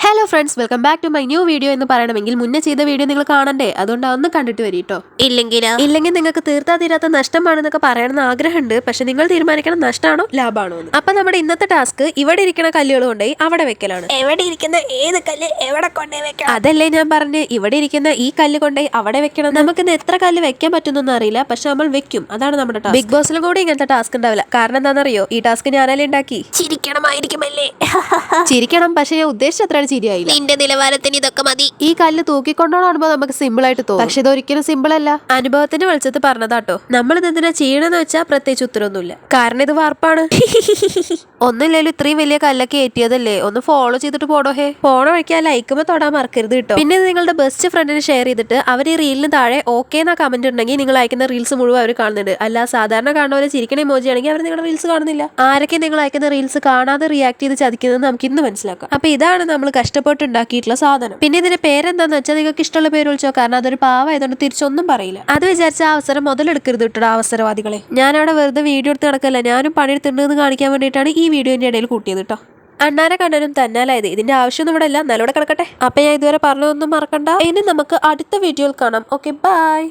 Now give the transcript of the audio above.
Hello friends, welcome back to my new video എന്ന് പറയണമെങ്കിൽ മുന്നേ ചെയ്ത വീഡിയോ നിങ്ങൾ കാണണ്ടേ? അതുകൊണ്ട് അതൊന്ന് കണ്ടിട്ട് വരും കേട്ടോ. ഇല്ലെങ്കിൽ നിങ്ങൾക്ക് തീർത്താ തീരാത്ത നഷ്ടമാണെന്നൊക്കെ പറയണമെന്ന് ആഗ്രഹമുണ്ട്. പക്ഷെ നിങ്ങൾ തീരുമാനിക്കണം നഷ്ടമാണോ ലാഭമാണോ എന്ന്. അപ്പൊ നമ്മുടെ ഇന്നത്തെ ടാസ്ക് ഇവിടെ ഇരിക്കുന്ന കല്ലുകൾ കൊണ്ടുപോയി അവിടെ വെക്കലാണ്. എവിടെ ഇരിക്കുന്ന ഏത് കല്ല് എവിടെ കൊണ്ടേ വെക്കണം? അതല്ലേ ഞാൻ പറഞ്ഞ്, ഇവിടെ ഇരിക്കുന്ന ഈ കല്ല് കൊണ്ടുപോയി അവിടെ വെക്കണം. നമുക്കിന്ന് എത്ര കല്ല് വെക്കാൻ പറ്റുന്നൊന്നും അറിയില്ല, പക്ഷെ നമ്മൾ വെക്കും. അതാണ് നമ്മുടെ ടാസ്ക്. ബിഗ് ബോസിലും കൂടി ഇങ്ങനത്തെ ടാസ്ക് ഉണ്ടാവില്ല. കാരണം എന്താണെന്നറിയോ? ഈ ടാസ്ക് ഞാനല്ലേ ഉണ്ടാക്കി. ചിരിക്കണമായിരിക്കുമല്ലേ? ചിരിക്കണം, പക്ഷെ ഞാൻ ഉദ്ദേശിച്ച ശരിയായില്ല. നിന്റെ നിലവാരത്തിന് ഇതൊക്കെ മതി. ഈ കല്ല് തൂക്കിക്കൊണ്ടോണാകുമ്പോ നമുക്ക് സിമ്പിൾ ആയിട്ട് തോന്നും, പക്ഷെ ഇതൊരിക്കലും സിമ്പിൾ അല്ല. അനുഭവത്തിന്റെ വെളിച്ചത്ത് പറഞ്ഞതാട്ടോ. നമ്മൾ ഇതെന്തിനാ ചെയ്യണമെന്ന് വെച്ചാൽ പ്രത്യേകിച്ച് ഉത്തരവൊന്നുമില്ല. കാരണം ഇത് വാർപ്പാണ്. ഒന്നില്ലേലും ഇത്രയും വലിയ കല്ലൊക്കെ ഏറ്റിയതല്ലേ, ഒന്ന് ഫോളോ ചെയ്തിട്ട് പോടോ. ഫോണോ വഴിക്കാൻ ലൈക്കുമ്പോ തൊടാൻ മറക്കരുത് കേട്ടോ. പിന്നെ നിങ്ങളുടെ ബെസ്റ്റ് ഫ്രണ്ടിന് ഷെയർ ചെയ്തിട്ട് അവർ ഈ റീലിന് താഴെ ഓക്കെ എന്നാ കമന്റ് ഉണ്ടെങ്കിൽ നിങ്ങൾ അയക്കുന്ന റീൽസ് മുഴുവൻ അവർ കാണുന്നുണ്ട്. അല്ല സാധാരണ കാണുന്നവരെ ചിരിക്കണ ഇമോജി ആണെങ്കിൽ അവർ നിങ്ങളുടെ റീൽസ് കാണുന്നില്ല. ആരൊക്കെ നിങ്ങൾ അയക്കുന്ന റീൽസ് കാണാതെ റിയാക്ട് ചെയ്ത് ചതിക്കുന്നത് നമുക്ക് ഇന്ന് മനസ്സിലാക്കാം. അപ്പൊ ഇതാണ് നമ്മൾ കഷ്ടപ്പെട്ട് ഉണ്ടാക്കിയിട്ടുള്ള സാധനം. പിന്നെ ഇതിന്റെ പേരെന്താന്ന് വെച്ചാൽ നിങ്ങൾക്ക് ഇഷ്ടമുള്ള പേര് വിളിച്ചോ. കാരണം അതൊരു പാവായതുകൊണ്ട് തിരിച്ചൊന്നും പറയില്ല. അത് വിചാരിച്ച അവസരം മുതലെടുക്കരുത് കേട്ടോ അവസരവാദികളെ. ഞാനവിടെ വെറുതെ വീഡിയോ എടുത്ത് നടക്കല്ല, ഞാനും പണിയെടുത്തിട്ടുണ്ടെന്ന് കാണിക്കാൻ വേണ്ടിയിട്ടാണ് ഈ വീഡിയോന്റെ ഇടയിൽ കൂട്ടിയത് കേട്ടോ. അണ്ണാരെ കണ്ണനും തന്നാലായത്. ഇതിന്റെ ആവശ്യമൊന്നും ഇവിടെ ഇല്ല, നല്ലോണം കിടക്കട്ടെ. അപ്പൊ ഞാൻ ഇതുവരെ പറഞ്ഞതൊന്നും മറക്കണ്ട. ഇനി നമുക്ക് അടുത്ത വീഡിയോയിൽ കാണാം. Okay, by.